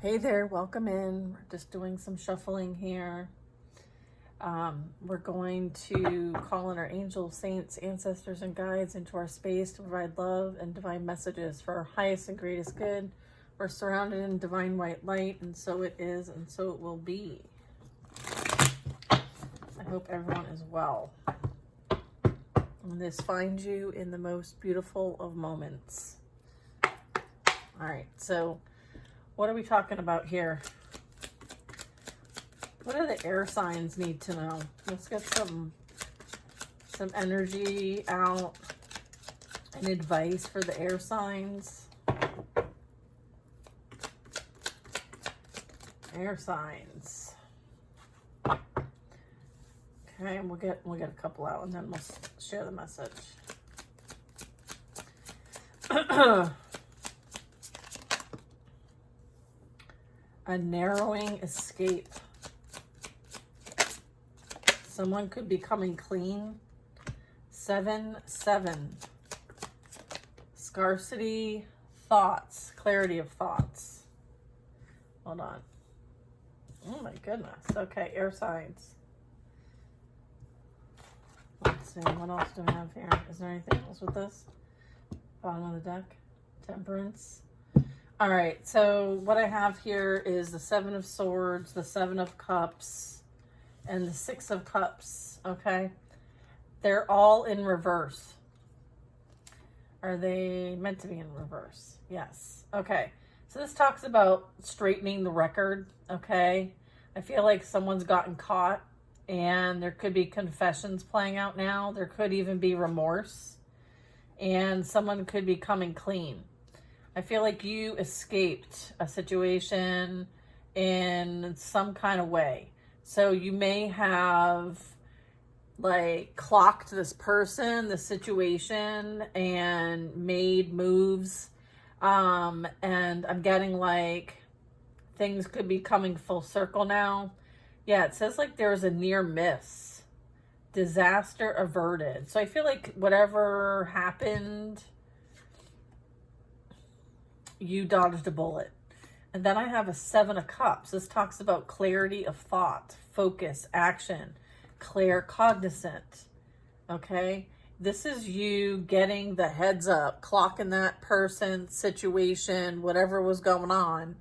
Hey there, welcome in. We're just doing some shuffling here. We're going to call in our angels, saints, ancestors, and guides into our space to provide love and divine messages for our highest and greatest good. We're surrounded in divine white light, and so it is, and so it will be. I hope everyone is well. And this finds you in the most beautiful of moments. All right, so what are we talking about here? What do the air signs need to know? Let's get some energy out and advice for the air signs. Air signs. Okay, we'll get a couple out and then we'll share the message. A narrowing escape. Someone could be coming clean. 7-7. Scarcity, thoughts, clarity of thoughts. Hold on. Oh my goodness. Okay, air signs. Let's see, what else do we have here? Is there anything else with this? Bottom of the deck. Temperance. All right, so what I have here is the 7 of Swords, the 7 of Cups, and the 6 of Cups, okay? They're all in reverse. Are they meant to be in reverse? Yes. Okay, so this talks about straightening the record, okay? I feel like someone's gotten caught, and there could be confessions playing out now. There could even be remorse, and someone could be coming clean. I feel like you escaped a situation in some kind of way. So you may have like clocked this person, the situation, and made moves. And I'm getting like things could be coming full circle now. Yeah, it says like there's a near miss. Disaster averted. So I feel like whatever happened, you dodged a bullet. And then I have a 7 of Cups. This talks about clarity of thought, focus, action, claircognizant. Okay? This is you getting the heads up, clocking that person, situation, whatever was going on.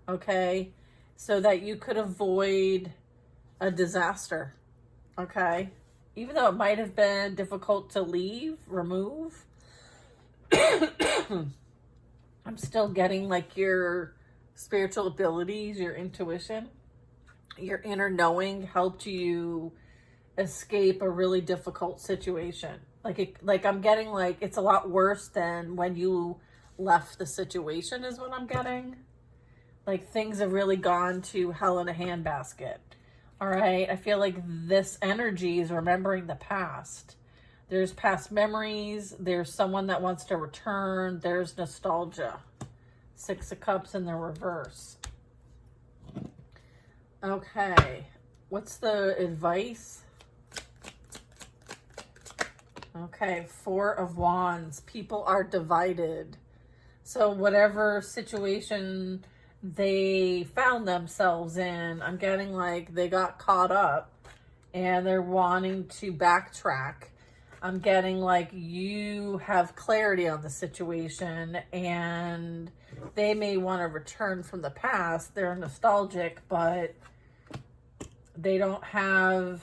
Okay? So that you could avoid a disaster. Okay? Even though it might have been difficult to remove. I'm still getting like your spiritual abilities, your intuition, your inner knowing helped you escape a really difficult situation. Like I'm getting like it's a lot worse than when you left the situation is what I'm getting. Like things have really gone to hell in a handbasket. All right. I feel like this energy is remembering the past. There's past memories. There's someone that wants to return. There's nostalgia. 6 of Cups in the reverse. Okay. What's the advice? Okay. 4 of Wands. People are divided. So whatever situation they found themselves in, I'm getting like they got caught up and they're wanting to backtrack. I'm getting like you have clarity on the situation and they may want to return from the past. They're nostalgic, but they don't have...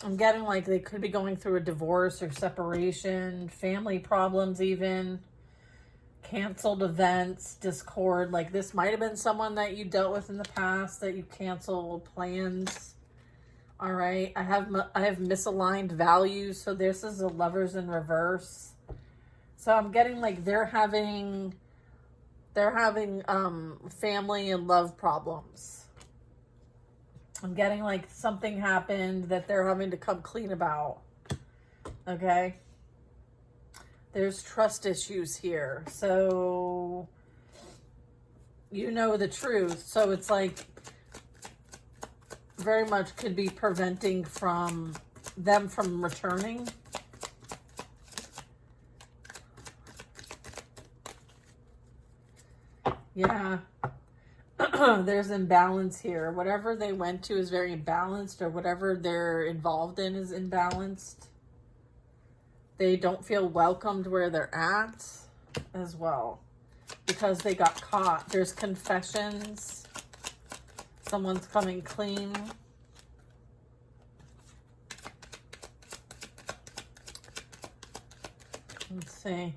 I'm getting like they could be going through a divorce or separation, family problems even, canceled events, discord. Like this might have been someone that you dealt with in the past that you canceled plans. All right, I have misaligned values, so this is the Lovers in reverse. So I'm getting like they're having family and love problems. I'm getting like something happened that they're having to come clean about. Okay? There's trust issues here. So you know the truth. So it's like very much could be preventing them from returning. Yeah. There's imbalance here. Whatever they went to is very imbalanced, or whatever they're involved in is imbalanced. They don't feel welcomed where they're at as well because they got caught. There's confessions. Someone's coming clean. Let's see.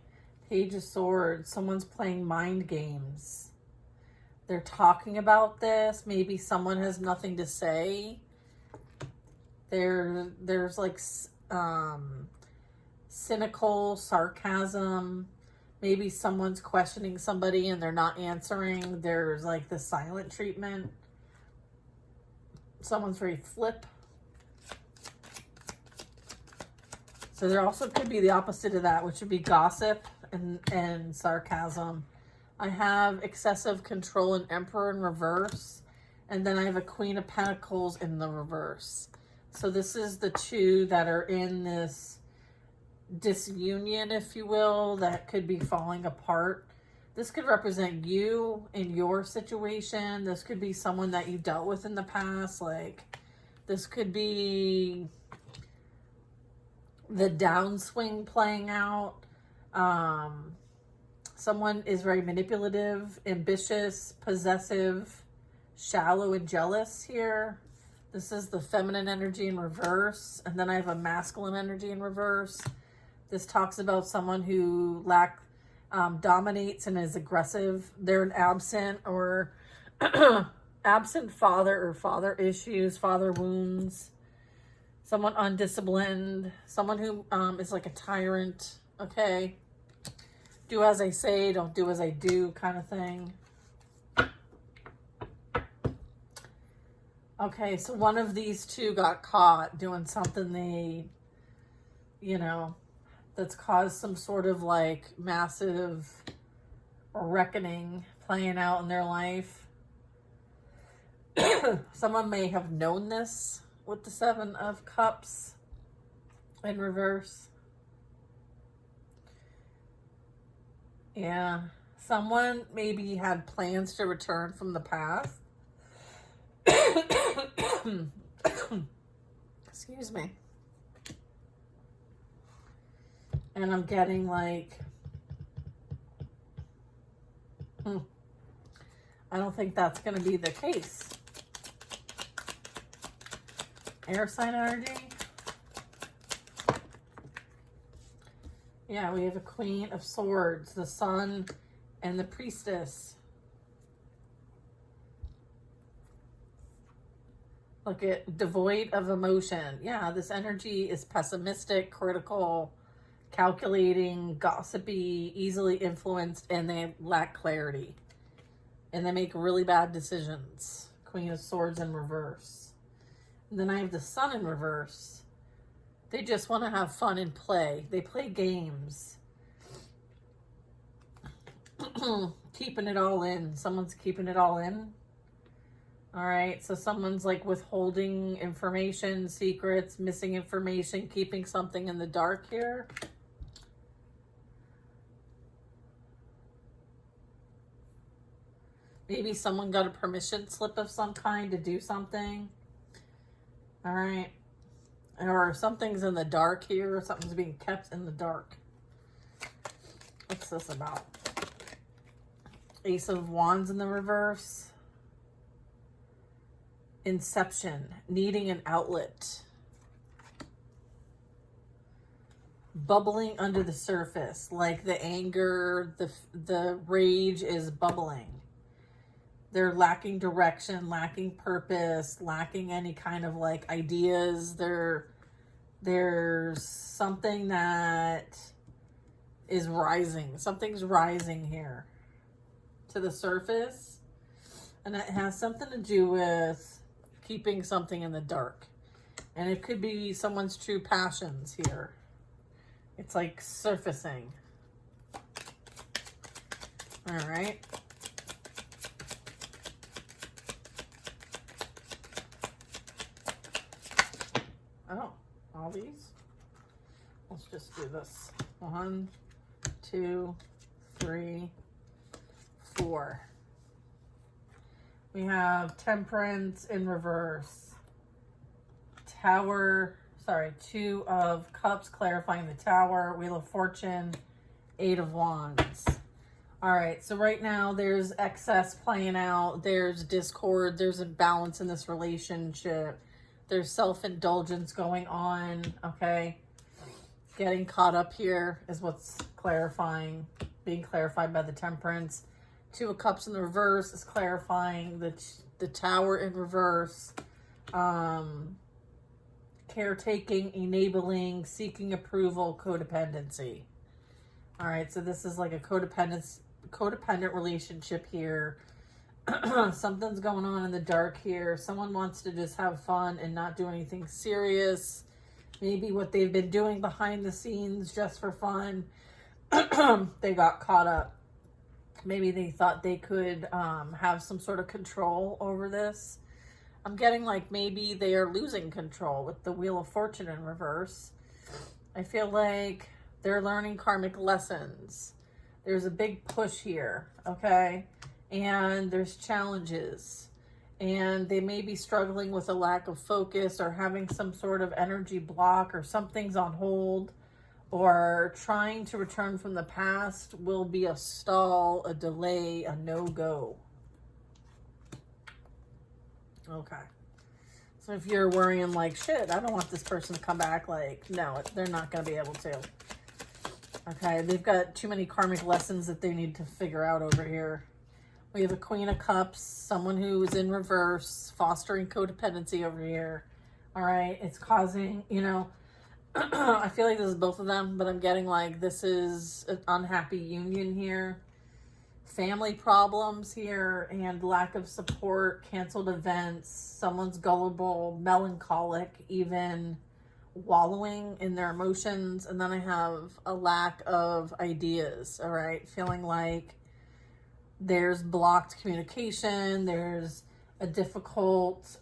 Page of Swords. Someone's playing mind games. They're talking about this. Maybe someone has nothing to say. There's like cynical sarcasm. Maybe someone's questioning somebody and they're not answering. There's like the silent treatment. Someone's very flip. So there also could be the opposite of that, which would be gossip and sarcasm. I have excessive control and Emperor in reverse. And then I have a Queen of Pentacles in the reverse. So this is the two that are in this disunion, if you will, that could be falling apart. This could represent you in your situation. This could be someone that you dealt with in the past. Like, this could be the downswing playing out. Someone is very manipulative, ambitious, possessive, shallow, and jealous here. This is the feminine energy in reverse. And then I have a masculine energy in reverse. This talks about someone who dominates and is aggressive. They're an absent or absent father or father issues, father wounds. Someone undisciplined. Someone who is like a tyrant. Okay. Do as I say, don't do as I do kind of thing. Okay, so one of these two got caught doing something that's caused some sort of like massive reckoning playing out in their life. Someone may have known this with the Seven of Cups in reverse. Yeah. Someone maybe had plans to return from the past. Excuse me. And I'm getting like, I don't think that's going to be the case. Air sign energy. Yeah, we have a Queen of Swords, the Sun, and the Priestess. Look at devoid of emotion. Yeah, this energy is pessimistic, critical, calculating, gossipy, easily influenced, and they lack clarity. And they make really bad decisions. Queen of Swords in reverse. And then I have the Sun in reverse. They just want to have fun and play. They play games. Keeping it all in. Someone's keeping it all in. All right. So someone's like withholding information, secrets, missing information, keeping something in the dark here. Maybe someone got a permission slip of some kind to do something. All right. Or something's in the dark here. Or something's being kept in the dark. What's this about? Ace of Wands in the reverse. Inception. Needing an outlet. Bubbling under the surface. Like the anger, the rage is bubbling. They're lacking direction, lacking purpose, lacking any kind of like ideas. There's something that is rising. Something's rising here to the surface. And it has something to do with keeping something in the dark. And it could be someone's true passions here. It's like surfacing. All right. Oh, all these? Let's just do this. 1, 2, 3, 4. We have Temperance in reverse. Tower, sorry, Two of Cups, clarifying the Tower. Wheel of Fortune, Eight of Wands. All right, so right now there's excess playing out. There's discord. There's imbalance in this relationship. There's self-indulgence going on, okay? Getting caught up here is what's clarifying, being clarified by the Temperance. Two of Cups in the reverse is clarifying the Tower in reverse. Caretaking, enabling, seeking approval, codependency. All right, so this is like a codependent relationship here. Something's going on in the dark here. Someone wants to just have fun and not do anything serious. Maybe what they've been doing behind the scenes just for fun. They got caught up. Maybe they thought they could have some sort of control over this. I'm getting like maybe they are losing control with the Wheel of Fortune in reverse. I feel like they're learning karmic lessons. There's a big push here, okay? And there's challenges. And they may be struggling with a lack of focus or having some sort of energy block, or something's on hold, or trying to return from the past will be a stall, a delay, a no-go. Okay. So if you're worrying like, shit, I don't want this person to come back, like, no, they're not going to be able to. Okay, they've got too many karmic lessons that they need to figure out over here. We have a Queen of Cups, someone who is in reverse, fostering codependency over here. All right, it's causing, you know, I feel like this is both of them, but I'm getting like this is an unhappy union here. Family problems here and lack of support, canceled events, someone's gullible, melancholic, even wallowing in their emotions. And then I have a lack of ideas, all right? Feeling like there's blocked communication, there's a difficult,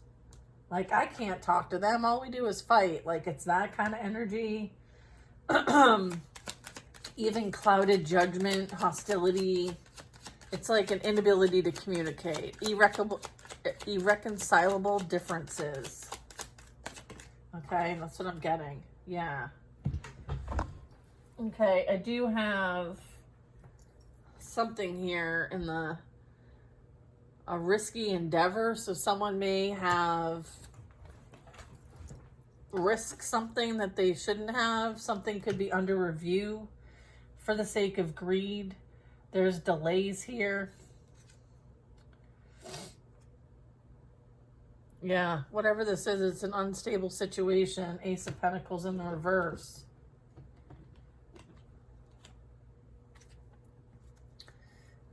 like I can't talk to them, all we do is fight. Like it's that kind of energy. Even clouded judgment, hostility. It's like an inability to communicate. Irreconcilable differences. Okay, that's what I'm getting. Yeah. Okay, I do have something here in a risky endeavor. So someone may have risked something that they shouldn't have. Something could be under review for the sake of greed. There's delays here. Yeah, whatever this is, it's an unstable situation. Ace of Pentacles in the reverse.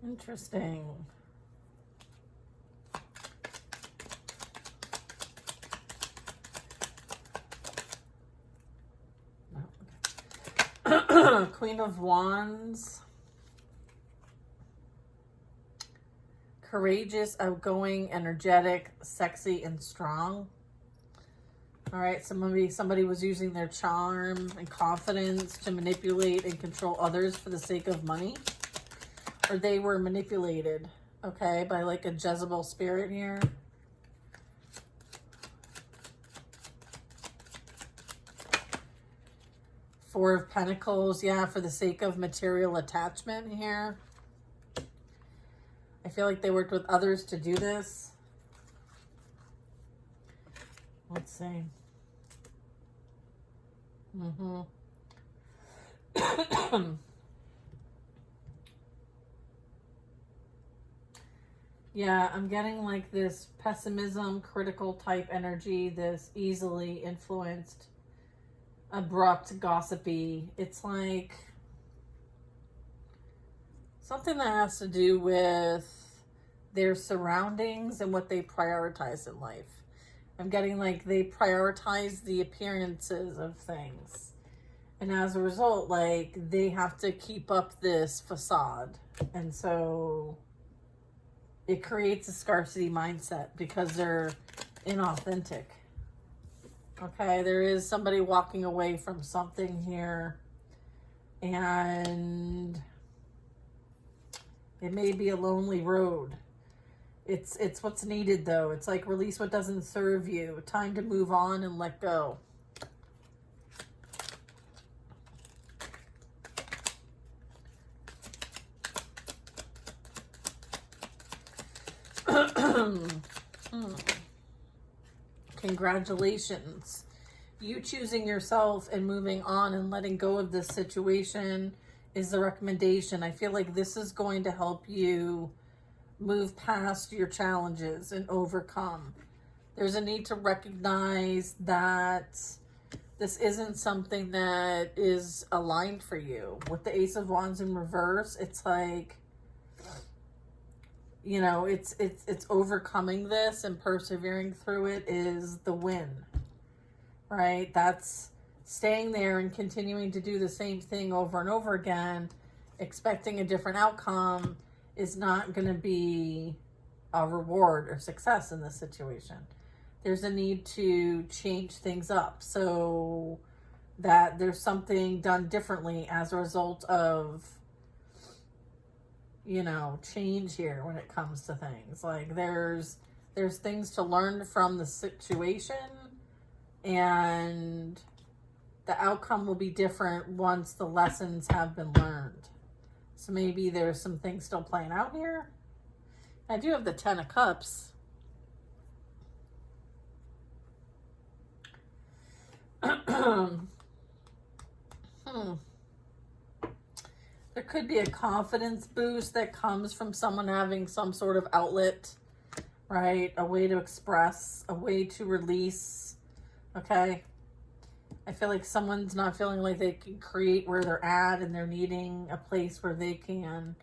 Interesting. Oh, okay. Queen of Wands. Courageous, outgoing, energetic, sexy, and strong. All right, so maybe somebody was using their charm and confidence to manipulate and control others for the sake of money. Or they were manipulated, okay, by like a Jezebel spirit here. Four of Pentacles, yeah, for the sake of material attachment here. I feel like they worked with others to do this. Let's see. Yeah, I'm getting like this pessimism, critical type energy, this easily influenced, abrupt, gossipy. It's like something that has to do with their surroundings and what they prioritize in life. I'm getting like they prioritize the appearances of things. And as a result, like they have to keep up this facade. And so it creates a scarcity mindset because they're inauthentic. Okay, there is somebody walking away from something here. And it may be a lonely road. It's what's needed, though. It's like release what doesn't serve you. Time to move on and let go. Congratulations. You choosing yourself and moving on and letting go of this situation is the recommendation. I feel like this is going to help you move past your challenges and overcome. There's a need to recognize that this isn't something that is aligned for you. With the Ace of Wands in reverse, it's like, you know, it's overcoming this and persevering through it is the win, right? That's staying there and continuing to do the same thing over and over again, expecting a different outcome is not going to be a reward or success in this situation. There's a need to change things up so that there's something done differently as a result of, you know, change here when it comes to things. Like there's things to learn from the situation, and the outcome will be different once the lessons have been learned. So maybe there's some things still playing out here. I do have the 10 of Cups. There could be a confidence boost that comes from someone having some sort of outlet, right? A way to express, a way to release, okay? I feel like someone's not feeling like they can create where they're at, and they're needing a place where they can,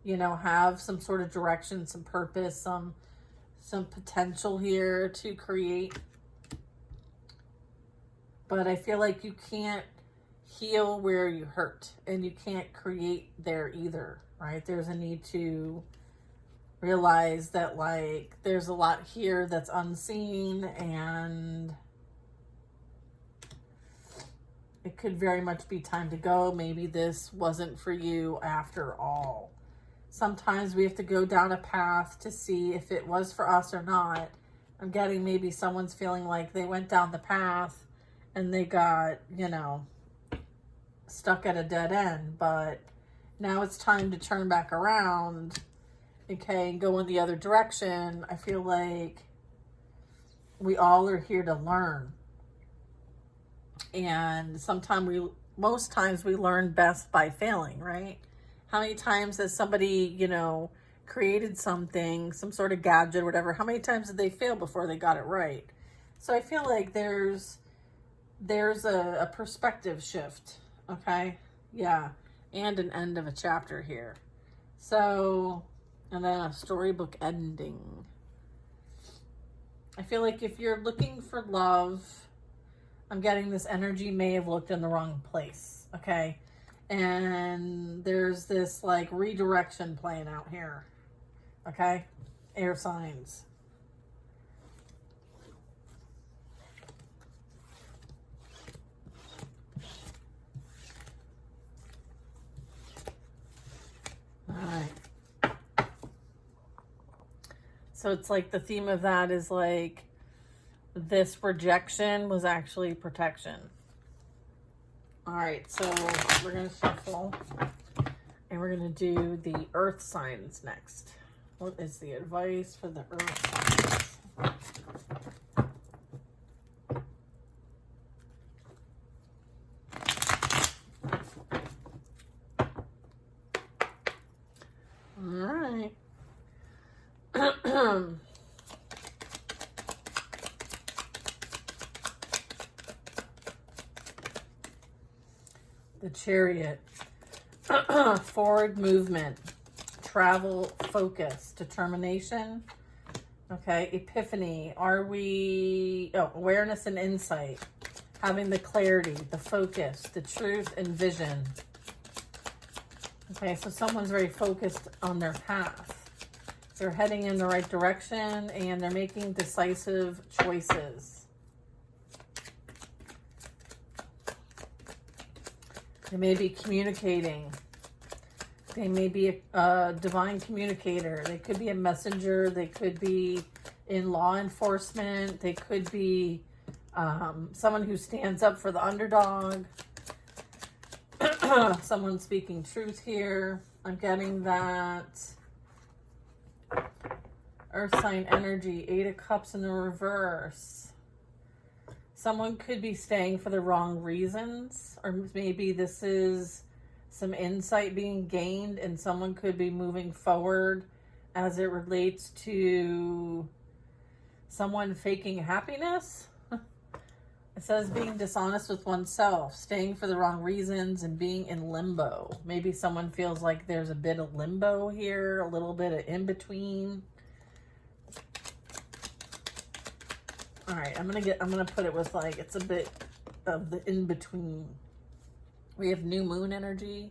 you know, have some sort of direction, some purpose, some potential here to create. But I feel like you can't heal where you hurt, and you can't create there either, right? There's a need to realize that, like, there's a lot here that's unseen, and it could very much be time to go. Maybe this wasn't for you after all. Sometimes we have to go down a path to see if it was for us or not. I'm getting maybe someone's feeling like they went down the path and they got, you know, stuck at a dead end, but now it's time to turn back around, okay, and go in the other direction. I feel like we all are here to learn. And most times we learn best by failing, right? How many times has somebody, you know, created something, some sort of gadget or whatever, how many times did they fail before they got it right? So I feel like there's a perspective shift, okay? Yeah, and an end of a chapter here. So, and then a storybook ending. I feel like if you're looking for love, I'm getting this energy may have looked in the wrong place, okay? And there's this like redirection playing out here, okay? Air signs. All right. So it's like the theme of that is like this rejection was actually protection. All right, so we're going to shuffle and we're going to do the earth signs next. What is the advice for the earth signs? All right. The Chariot. Forward movement, travel, focus, determination. Okay, epiphany. Awareness and insight. Having the clarity, the focus, the truth and vision. Okay, so someone's very focused on their path. They're heading in the right direction and they're making decisive choices. They may be communicating They may be a divine communicator. They could be a messenger. They could be in law enforcement. They could be someone who stands up for the underdog. Someone speaking truth here. I'm getting that Earth sign energy, 8 of Cups in the reverse. Someone could be staying for the wrong reasons, or maybe this is some insight being gained, and someone could be moving forward as it relates to someone faking happiness. It says being dishonest with oneself, staying for the wrong reasons, and being in limbo. Maybe someone feels like there's a bit of limbo here, a little bit of in between. All right, I'm gonna put it with like it's a bit of the in between. We have new moon energy.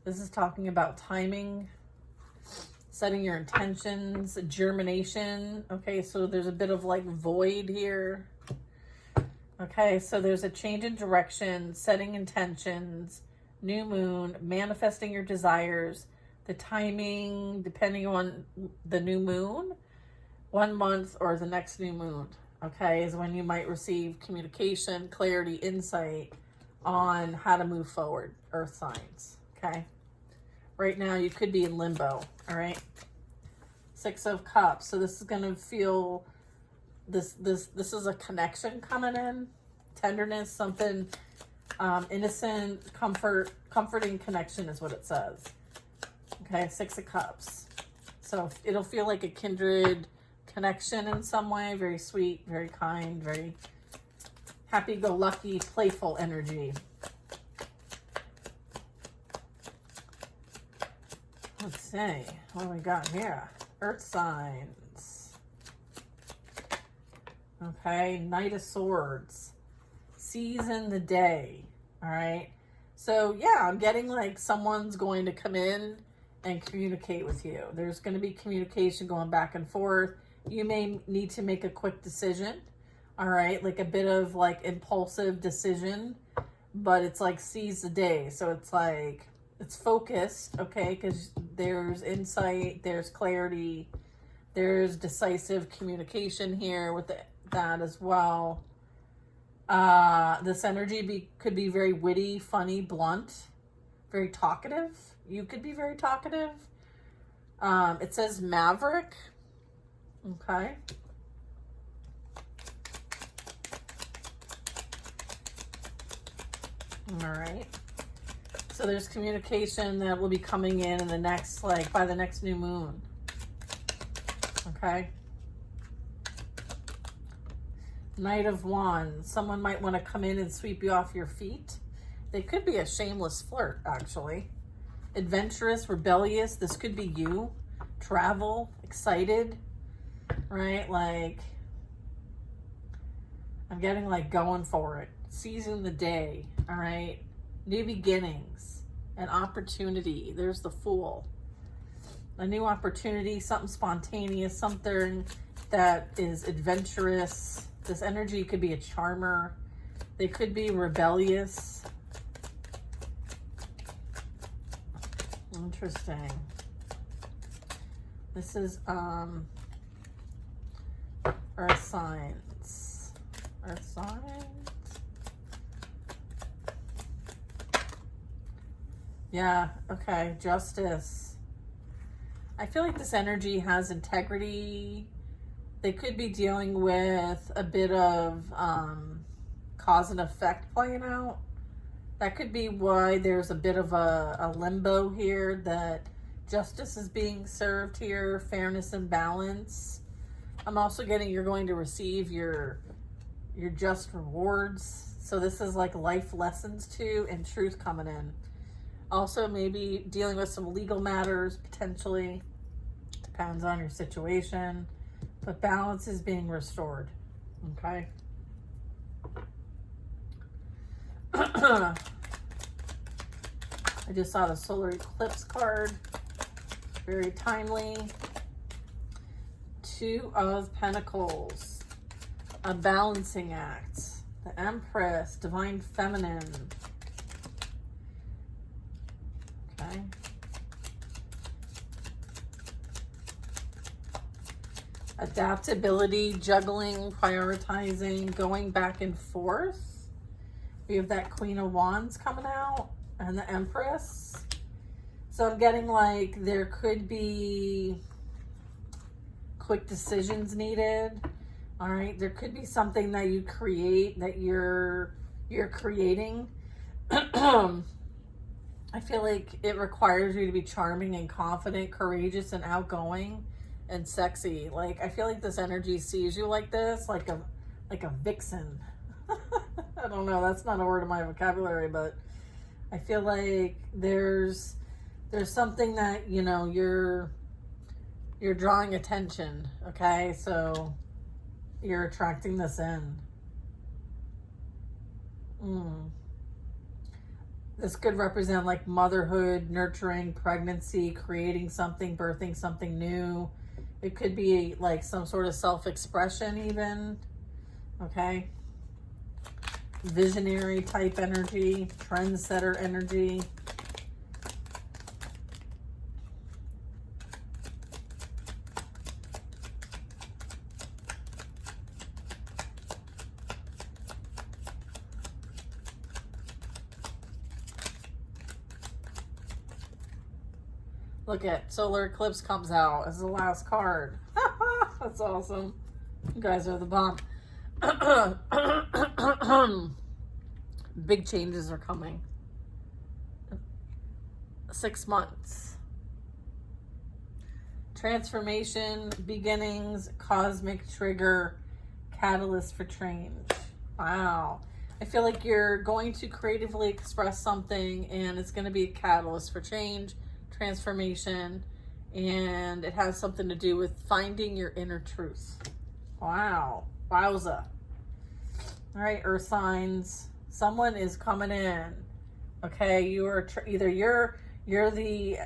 This is talking about timing, setting your intentions, germination. Okay, so there's a bit of like void here. Okay, so there's a change in direction, setting intentions, new moon, manifesting your desires, the timing, depending on the new moon, 1 month or the next new moon, okay, is when you might receive communication, clarity, insight on how to move forward, earth signs, okay? Right now, you could be in limbo, all right? 6 of Cups, so this is going to feel... This is a connection coming in, tenderness, something innocent, comforting connection is what it says. Okay, 6 of Cups. So it'll feel like a kindred connection in some way, very sweet, very kind, very happy-go-lucky, playful energy. Let's see, what do we got here? Earth signs. Okay, Knight of Swords. Season the day. All right. So, yeah, I'm getting like someone's going to come in and communicate with you. There's going to be communication going back and forth. You may need to make a quick decision. All right, like a bit of like impulsive decision, but it's like seize the day. So it's like it's focused, okay, because there's insight, there's clarity, there's decisive communication here with that as well. This energy could be very witty, funny, blunt, very talkative. You could be very talkative. It says maverick. Okay. All right. So there's communication that will be coming in the next, like by the next new moon. Okay. Knight of Wands. Someone might want to come in and sweep you off your feet. They could be a shameless flirt, actually. Adventurous, rebellious. This could be you. Travel, excited, right? Like, I'm getting like going for it. Seizing the day, all right? New beginnings, an opportunity. There's the Fool. A new opportunity, something spontaneous, something that is adventurous. This energy could be a charmer. They could be rebellious. Interesting. This is Earth signs. Earth signs. Yeah, okay. Justice. I feel like this energy has integrity. They could be dealing with a bit of cause and effect playing out. That could be why there's a bit of a limbo here, that justice is being served here, fairness and balance. I'm also getting you're going to receive your just rewards. So this is like life lessons too, and truth coming in. Also maybe dealing with some legal matters, potentially. Depends on your situation. But balance is being restored. Okay. I just saw the solar eclipse card. Very timely. 2 of Pentacles. A balancing act. The Empress. Divine Feminine. Okay. Adaptability, juggling, prioritizing, going back and forth. We have that Queen of Wands coming out and the Empress. So I'm getting like there could be quick decisions needed. All right, there could be something that you create that you're creating. I feel like it requires you to be charming and confident, courageous and outgoing and sexy. Like I feel like this energy sees you like this, like a vixen. I don't know, that's not a word in my vocabulary, but I feel like there's something that, you know, you're drawing attention, okay? So you're attracting this in. This could represent like motherhood, nurturing, pregnancy, creating something, birthing something new. It could be like some sort of self-expression even, okay? Visionary type energy, trendsetter energy. Look at solar eclipse comes out as the last card. That's awesome. You guys are the bomb. Big changes are coming. 6 months. Transformation, beginnings, cosmic trigger, catalyst for change. Wow. I feel like you're going to creatively express something and it's going to be a catalyst for change, transformation, and it has something to do with finding your inner truth. Wow. Wowza. All right, earth signs. Someone is coming in. Okay, you are either you're the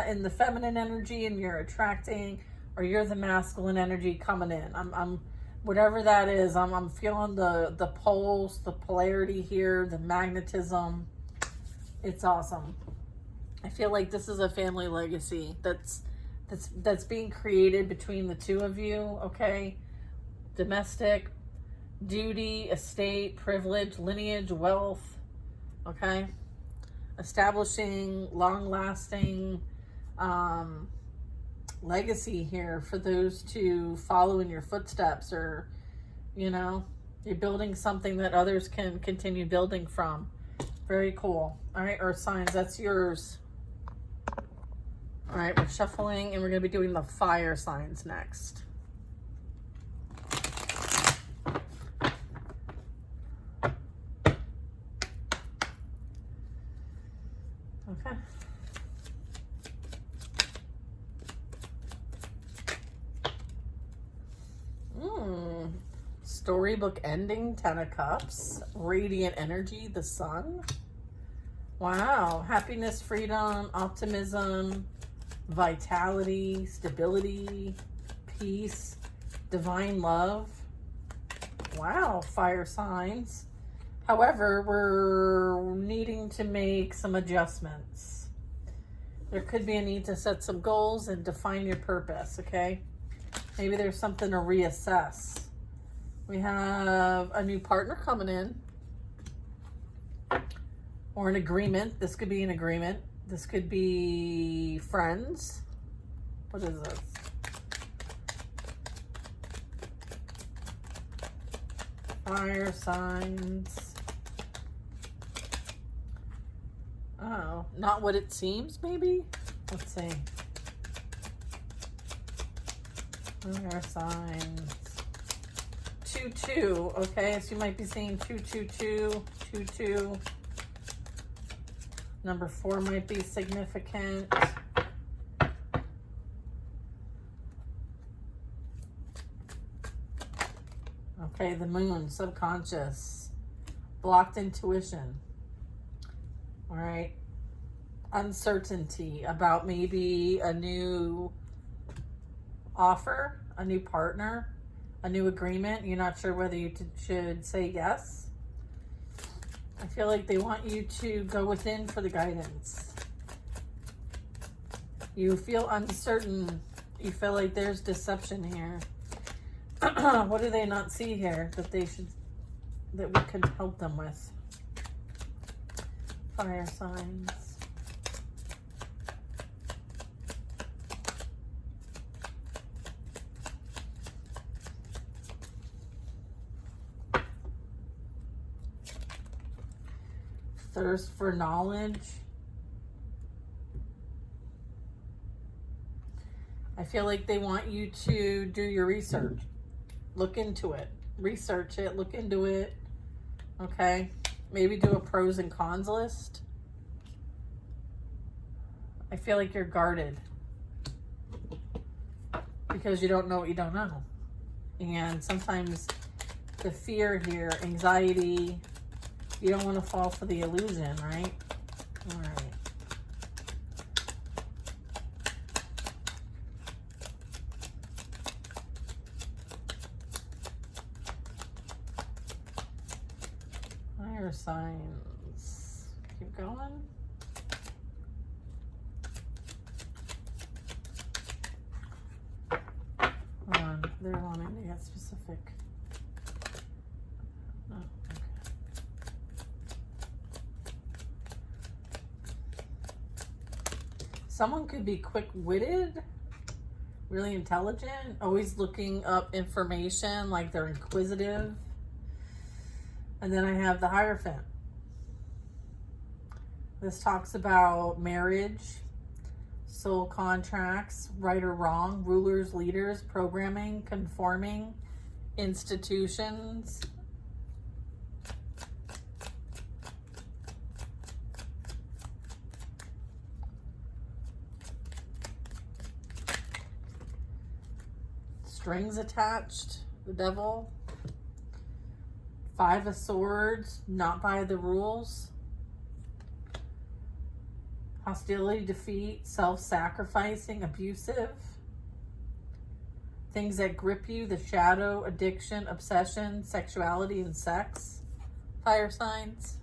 in the feminine energy and you're attracting, or you're the masculine energy coming in. I'm whatever that is. I'm feeling the poles, the polarity here, the magnetism. It's awesome. I feel like this is a family legacy that's being created between the two of you, okay? Domestic, duty, estate, privilege, lineage, wealth, okay? Establishing long-lasting legacy here for those to follow in your footsteps, or, you know, you're building something that others can continue building from. Very cool. All right, earth signs, that's yours. All right, we're shuffling and we're going to be doing the fire signs next. Okay. Storybook ending, 10 of Cups, radiant energy, the sun. Wow. Happiness, freedom, optimism, vitality, stability, peace, divine love. Wow, fire signs. However, we're needing to make some adjustments. There could be a need to set some goals and define your purpose, okay? Maybe there's something to reassess. We have a new partner coming in, or an agreement. This could be an agreement. This could be friends. What is this? Fire signs. Oh, not what it seems, maybe? Let's see. Fire signs. 2-2. Okay, so you might be seeing 2-2-2, 2-2. Number 4 might be significant. Okay, the moon, subconscious, blocked intuition. All right, uncertainty about maybe a new offer, a new partner, a new agreement. You're not sure whether you should say yes. I feel like they want you to go within for the guidance. You feel uncertain. You feel like there's deception here. What do they not see here that they should, that we could help them with? Fire signs. Thirst for knowledge. I feel like they want you to do your research. Look into it. Research it. Look into it. Okay? Maybe do a pros and cons list. I feel like you're guarded. Because you don't know what you don't know. And sometimes the fear here, anxiety, you don't want to fall for the illusion, right? All right. Fire signs. Keep going. Hold on. They're wanting to get specific. Oh, okay. Someone could be quick-witted, really intelligent, always looking up information, like they're inquisitive. And then I have the Hierophant. This talks about marriage, soul contracts, right or wrong, rulers, leaders, programming, conforming, institutions. Strings attached, the devil. Five of Swords, not by the rules. Hostility, defeat, self-sacrificing, abusive. Things that grip you, the shadow, addiction, obsession, sexuality, and sex. Fire signs.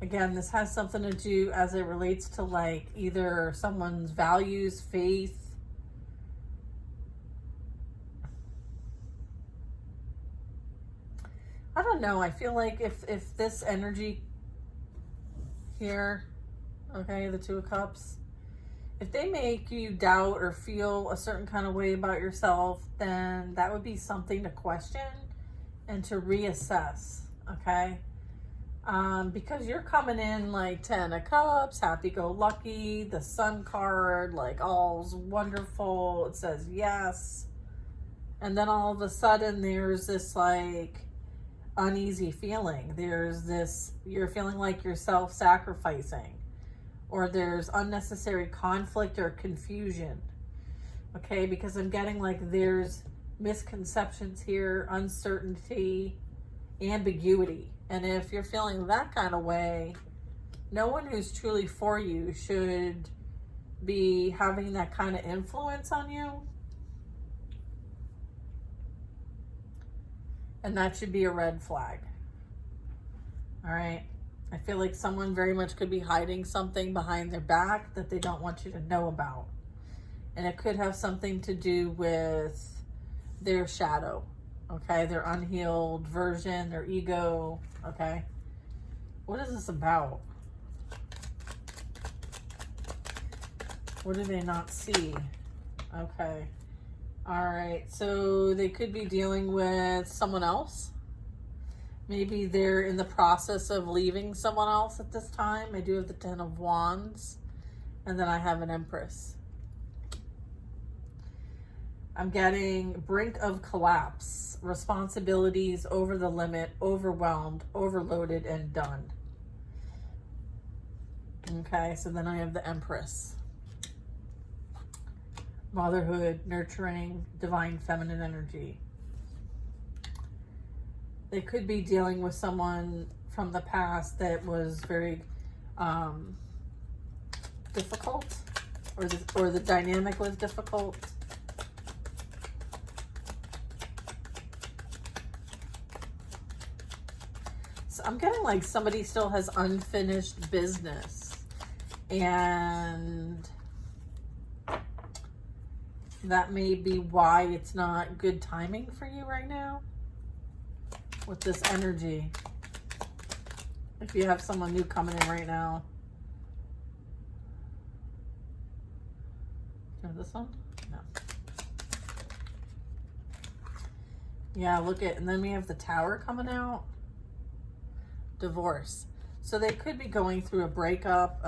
Again, this has something to do as it relates to like either someone's values, faith, I don't know. I feel like if this energy here, okay, the Two of Cups, if they make you doubt or feel a certain kind of way about yourself, then that would be something to question and to reassess, okay? Because you're coming in like 10 of Cups, happy-go-lucky, the Sun card, like all's wonderful. It says yes. And then all of a sudden there's this like uneasy feeling. There's this, you're feeling like you're self-sacrificing, or there's unnecessary conflict or confusion, okay? Because I'm getting like there's misconceptions here, uncertainty, ambiguity. And if you're feeling that kind of way, no one who's truly for you should be having that kind of influence on you. And that should be a red flag. All right. I feel like someone very much could be hiding something behind their back that they don't want you to know about. And it could have something to do with their shadow, okay? Their unhealed version, their ego, okay? What is this about? What do they not see? Okay. All right, so they could be dealing with someone else. Maybe they're in the process of leaving someone else at this time. I do have the Ten of Wands, and then I have an Empress. I'm getting brink of collapse, responsibilities over the limit, overwhelmed, overloaded, and done. Okay, so then I have the Empress. Motherhood, nurturing, divine feminine energy. They could be dealing with someone from the past that was very difficult, or the dynamic was difficult. So I'm getting like somebody still has unfinished business, and That may be why it's not good timing for you right now with this energy. If you have someone new coming in right now. This one? No. Yeah, look at, and then we have the Tower coming out. Divorce. So they could be going through a breakup,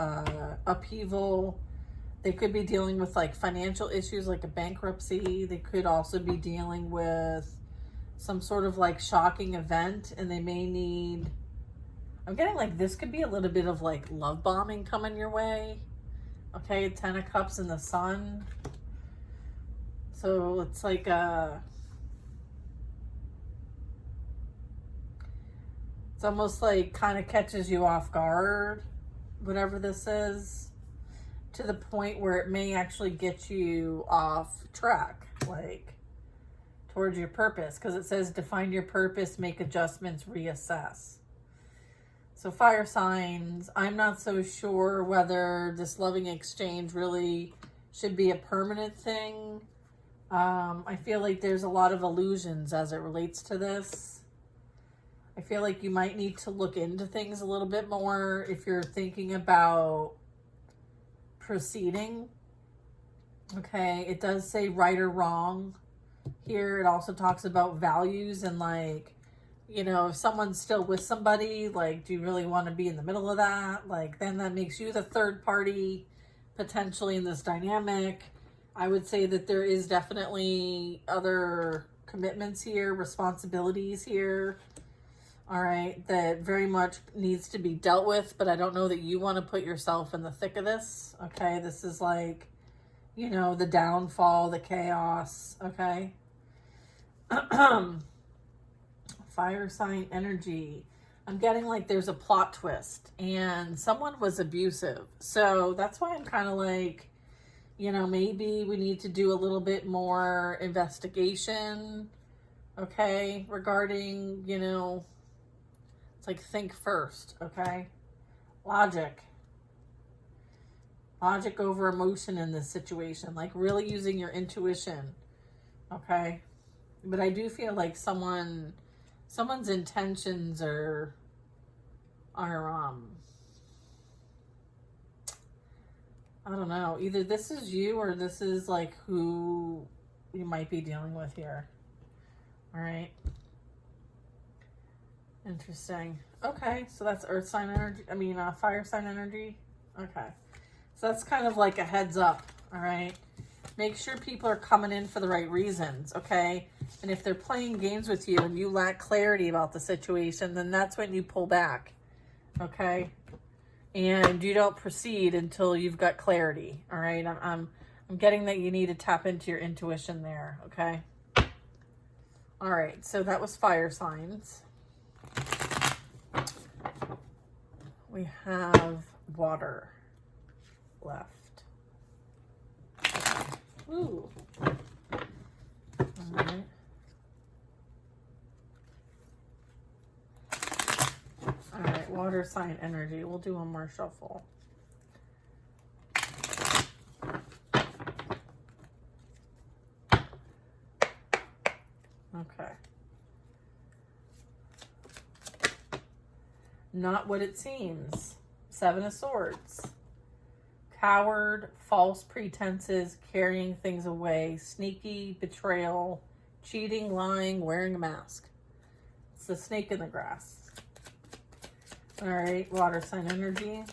upheaval. They could be dealing with like financial issues like a bankruptcy. They could also be dealing with some sort of like shocking event, and they may need, I'm getting like this could be a little bit of like love bombing coming your way. Okay, 10 of Cups in the Sun. So it's like it's almost like kind of catches you off guard, whatever this is, to the point where it may actually get you off track, like towards your purpose, because it says define your purpose, make adjustments, reassess. So fire signs, I'm not so sure whether this loving exchange really should be a permanent thing. I feel like there's a lot of illusions as it relates to this. I feel like you might need to look into things a little bit more if you're thinking about proceeding. Okay, it does say right or wrong here. It also talks about values and like, you know, if someone's still with somebody, like, do you really want to be in the middle of that? Like, then that makes you the third party potentially in this dynamic. I would say that there is definitely other commitments here, responsibilities here, all right, that very much needs to be dealt with, but I don't know that you want to put yourself in the thick of this, okay? This is like, you know, the downfall, the chaos, okay? Fire sign energy. I'm getting like there's a plot twist and someone was abusive. So that's why I'm kind of like, you know, maybe we need to do a little bit more investigation, okay, regarding, you know, it's like think first, okay? Logic over emotion in this situation, like really using your intuition, okay? But I do feel like someone's intentions are I don't know, either this is you or this is like who you might be dealing with here. All right. Interesting. Okay, so that's earth sign energy. I mean, fire sign energy. Okay. So that's kind of like a heads up. All right. Make sure people are coming in for the right reasons. Okay. And if they're playing games with you and you lack clarity about the situation, then that's when you pull back. Okay. And you don't proceed until you've got clarity. All right. I'm getting that you need to tap into your intuition there. Okay. All right. So that was fire signs. We have water left. Ooh. All right. All right, water sign energy. We'll do one more shuffle. Okay. Not what it seems. 7 of Swords. Coward, false pretenses, carrying things away, sneaky, betrayal, cheating, lying, wearing a mask. It's the snake in the grass. All right, water sign energy.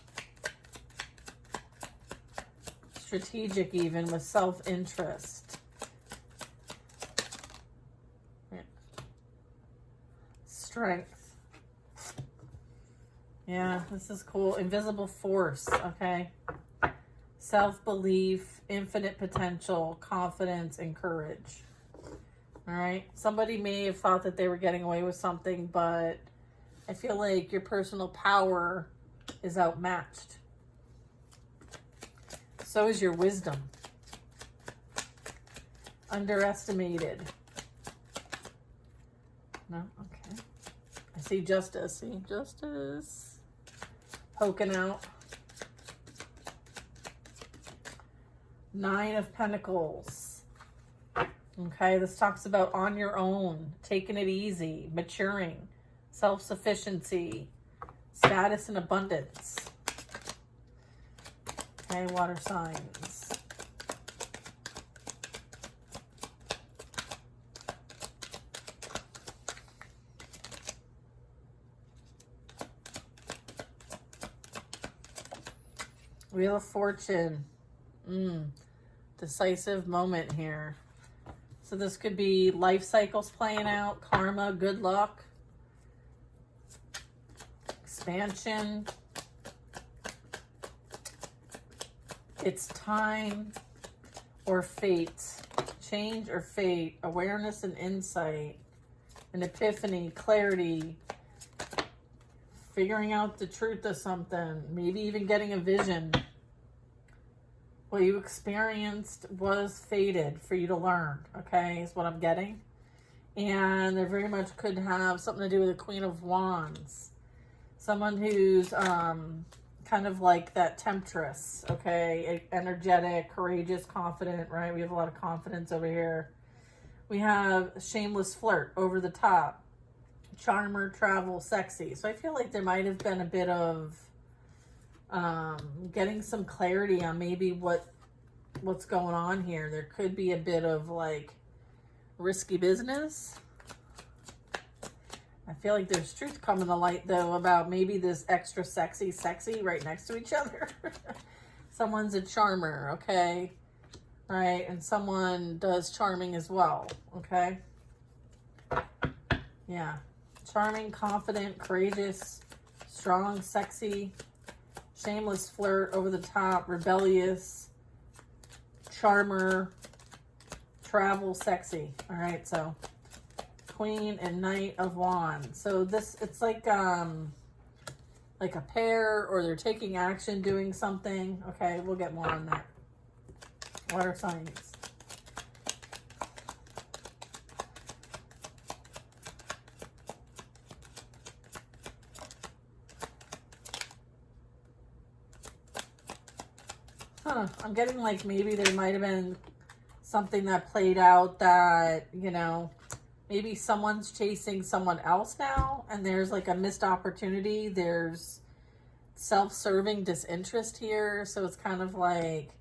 Strategic even with self-interest. Yeah. Strength. Yeah, this is cool. Invisible force, okay? Self-belief, infinite potential, confidence, and courage. All right? Somebody may have thought that they were getting away with something, but I feel like your personal power is outmatched. So is your wisdom. Underestimated. No? Okay. I see justice. See? Justice. Poking out. 9 of Pentacles. Okay, this talks about on your own, taking it easy, maturing, self-sufficiency, status and abundance. Okay, water signs. Wheel of Fortune. Decisive moment here. So this could be life cycles playing out, karma, good luck, expansion. It's time or fate. Change or fate. Awareness and insight. An epiphany, clarity. Figuring out the truth of something. Maybe even getting a vision. What you experienced was fated for you to learn, okay, is what I'm getting. And there very much could have something to do with the Queen of Wands. Someone who's kind of like that temptress, okay, energetic, courageous, confident, right? We have a lot of confidence over here. We have shameless flirt, over the top, charmer, travel, sexy. So I feel like there might have been a bit of getting some clarity on maybe what's going on here. There could be a bit of like risky business. I feel like there's truth coming to light though about maybe this extra sexy right next to each other. Someone's a charmer, okay? Right, and someone does charming as well, okay? Yeah, charming, confident, courageous, strong, sexy, shameless flirt, over the top, rebellious, charmer, travel, sexy. All right, so Queen and Knight of Wands. So this, it's like a pair, or they're taking action, doing something. Okay, we'll get more on that. Water signs. I'm getting like maybe there might have been something that played out that, you know, maybe someone's chasing someone else now and there's like a missed opportunity. There's self-serving disinterest here. So it's kind of like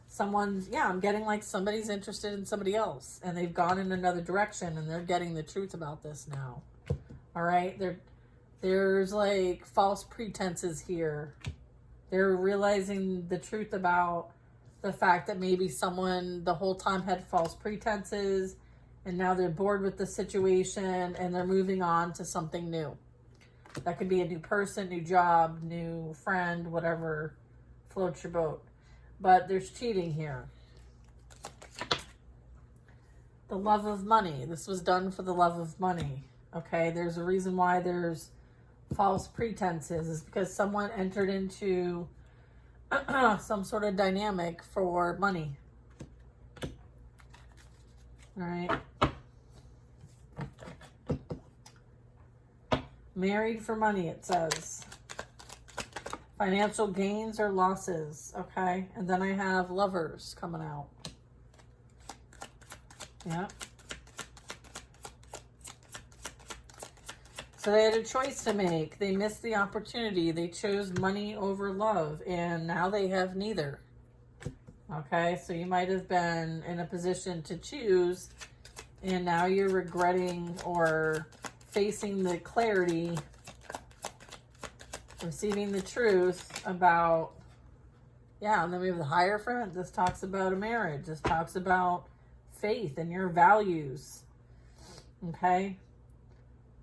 someone's, yeah, I'm getting like somebody's interested in somebody else and they've gone in another direction and they're getting the truth about this now. All right. There's like false pretenses here. They're realizing the truth about the fact that maybe someone the whole time had false pretenses and now they're bored with the situation and they're moving on to something new. That could be a new person, new job, new friend, whatever floats your boat. But there's cheating here. The love of money. This was done for the love of money. Okay, there's a reason why there's false pretenses, is because someone entered into some sort of dynamic for money. All right. Married for money, it says. Financial gains or losses. Okay. And then I have lovers coming out. Yeah. So they had a choice to make. They missed the opportunity. They chose money over love, and now they have neither. Okay, so you might have been in a position to choose, and now you're regretting or facing the clarity, receiving the truth about, yeah, and then we have the Hierophant. This talks about a marriage. This talks about faith and your values. Okay?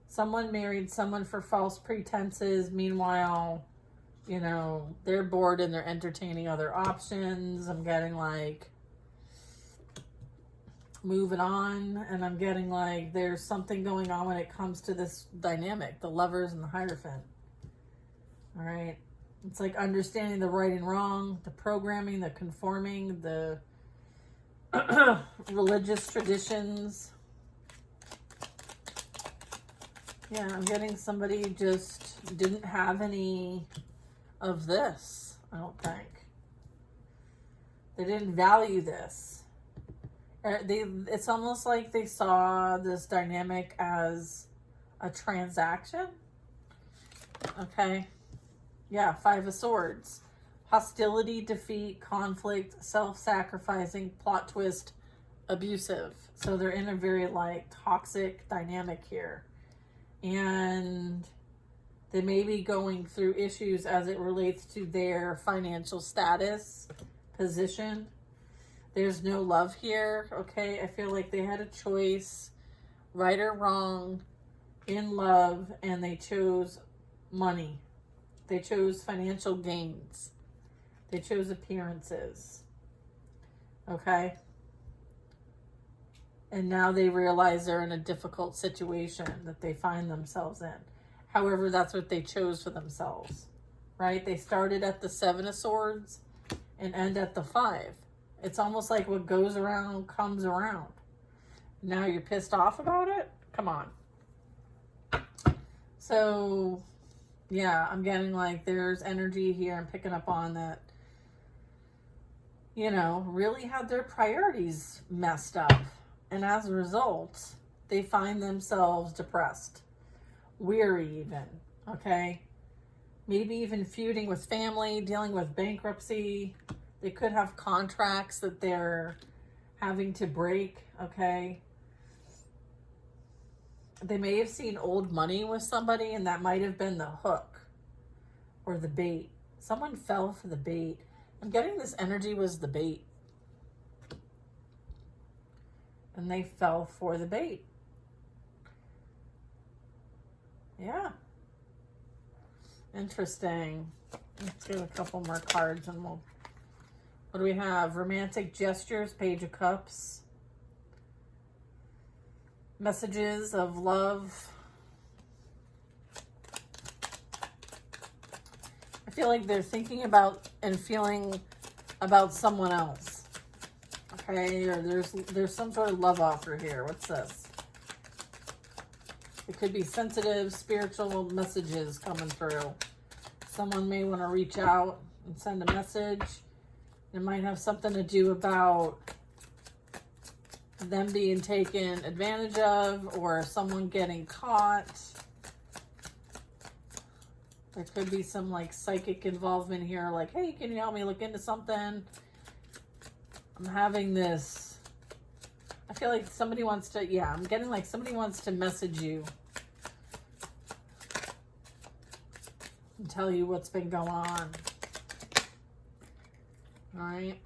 Someone married someone for false pretenses. Meanwhile, you know, they're bored and they're entertaining other options. I'm getting like moving on. And I'm getting like there's something going on when it comes to this dynamic. The lovers and the Hierophant. All right. It's like understanding the right and wrong. The programming, the conforming, the religious traditions. Yeah, I'm getting somebody just didn't have any of this, I don't think. They didn't value this. Or it's almost like they saw this dynamic as a transaction. Okay. Yeah, Five of Swords. Hostility, defeat, conflict, self-sacrificing, plot twist, abusive. So they're in a very like toxic dynamic here. And they may be going through issues as it relates to their financial status, position. There's no love here, okay? I feel like they had a choice, right or wrong, in love, and they chose money. They chose financial gains. They chose appearances, okay? And now they realize they're in a difficult situation that they find themselves in. However, that's what they chose for themselves, right? They started at the Seven of Swords and end at the Five. It's almost like what goes around comes around. Now you're pissed off about it? Come on. So, yeah, I'm getting like there's energy here. I'm picking up on that, you know, really had their priorities messed up. And as a result, they find themselves depressed, weary even, okay? Maybe even feuding with family, dealing with bankruptcy. They could have contracts that they're having to break, okay? They may have seen old money with somebody, and that might have been the hook or the bait. Someone fell for the bait. I'm getting this energy was the bait. And they fell for the bait. Yeah. Interesting. Let's get a couple more cards and we'll... What do we have? Romantic gestures, Page of Cups. Messages of love. I feel like they're thinking about and feeling about someone else. Okay, or there's some sort of love offer here. What's this? It could be sensitive, spiritual messages coming through. Someone may want to reach out and send a message. It might have something to do about them being taken advantage of or someone getting caught. There could be some like psychic involvement here, like, hey, can you help me look into something? I'm having this, I feel like somebody wants to, yeah, I'm getting like somebody wants to message you and tell you what's been going on. All right.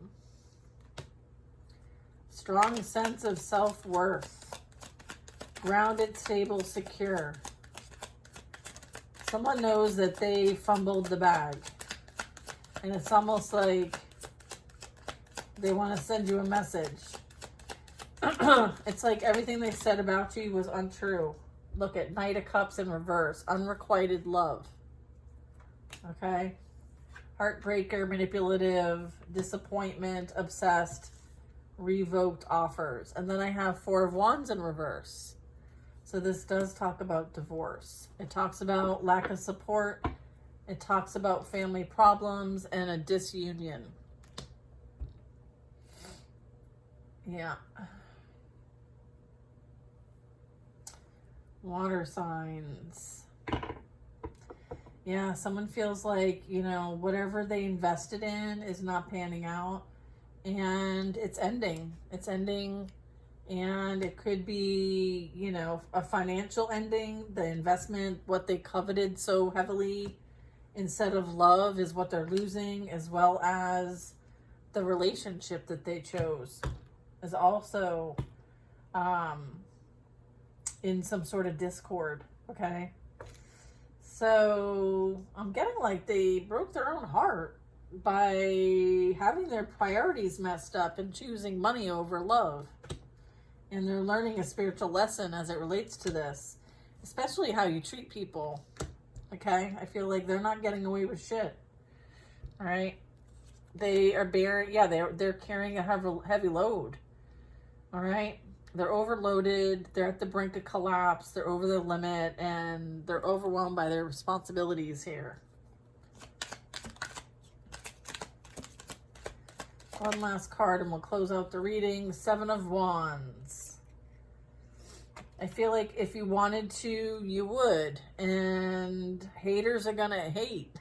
Strong sense of self-worth. Grounded, stable, secure. Someone knows that they fumbled the bag. And it's almost like they want to send you a message. It's like everything they said about you was untrue. Look at Knight of Cups in reverse. Unrequited love. Okay? Heartbreaker, manipulative, disappointment, obsessed, revoked offers. And then I have Four of Wands in reverse. So this does talk about divorce. It talks about lack of support. It talks about family problems and a disunion. Yeah. Water signs. Yeah, someone feels like, you know, whatever they invested in is not panning out. And it's ending. It's ending. And it could be, you know, a financial ending. The investment, what they coveted so heavily instead of love is what they're losing, as well as the relationship that they chose is also in some sort of discord, okay? So I'm getting like they broke their own heart by having their priorities messed up and choosing money over love. And they're learning a spiritual lesson as it relates to this, especially how you treat people, okay? I feel like they're not getting away with shit, all right? They are bearing, yeah, they're carrying a heavy load, all right? They're overloaded. They're at the brink of collapse. They're over their limit, and they're overwhelmed by their responsibilities here. One last card and we'll close out the reading. Seven of Wands. I feel like if you wanted to, you would. And haters are going to hate.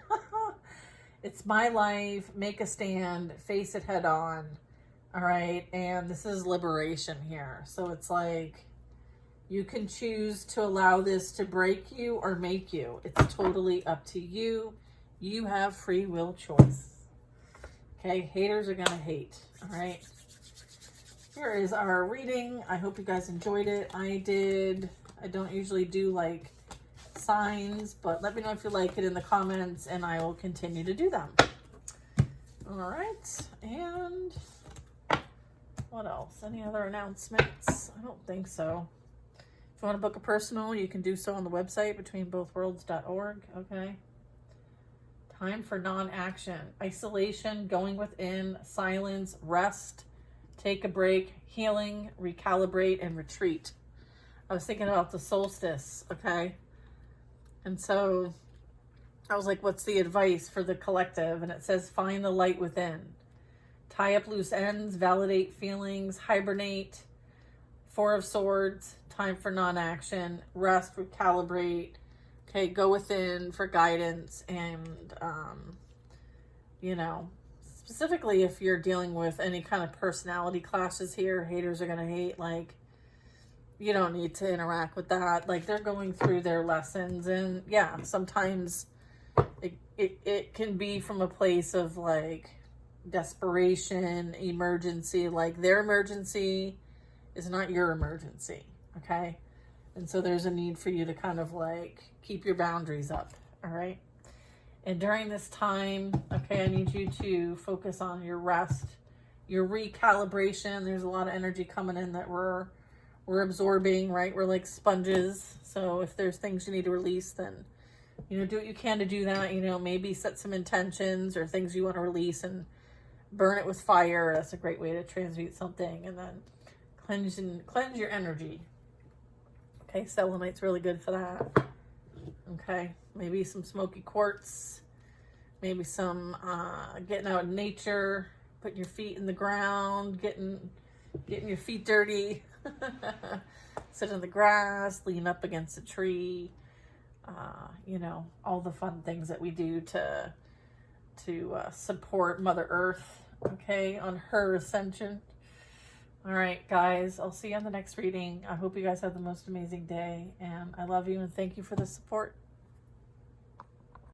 It's my life. Make a stand. Face it head on. All right. And this is liberation here. So it's like you can choose to allow this to break you or make you. It's totally up to you. You have free will choice. Okay, haters are going to hate, all right? Here is our reading. I hope you guys enjoyed it. I did. I don't usually do, like, signs, but let me know if you like it in the comments, and I will continue to do them. All right, and what else? Any other announcements? I don't think so. If you want to book a personal, you can do so on the website, betweenbothworlds.org, okay? Time for non-action, isolation, going within, silence, rest, take a break, healing, recalibrate, and retreat. I was thinking about the solstice, okay? And so I was like, what's the advice for the collective? And it says, find the light within. Tie up loose ends, validate feelings, hibernate. Four of Swords, time for non-action, rest, recalibrate. Okay, go within for guidance and, you know, specifically if you're dealing with any kind of personality clashes here, haters are going to hate, like, you don't need to interact with that. Like, they're going through their lessons, and yeah, sometimes it can be from a place of, like, desperation, emergency. Like, their emergency is not your emergency, okay? And so there's a need for you to kind of, like, keep your boundaries up, all right? And during this time, okay, I need you to focus on your rest, your recalibration. There's a lot of energy coming in that we're absorbing, right? We're like sponges. So if there's things you need to release, then, you know, do what you can to do that. You know, maybe set some intentions or things you want to release and burn it with fire. That's a great way to transmute something. And then cleanse your energy. Okay, selenite's really good for that. Okay, maybe some smoky quartz, maybe some getting out in nature, putting your feet in the ground, getting your feet dirty. Sit in the grass, lean up against a tree. You know, all the fun things that we do to support Mother Earth, okay, on her ascension. All right, guys, I'll see you on the next reading. I hope you guys have the most amazing day, and I love you and thank you for the support.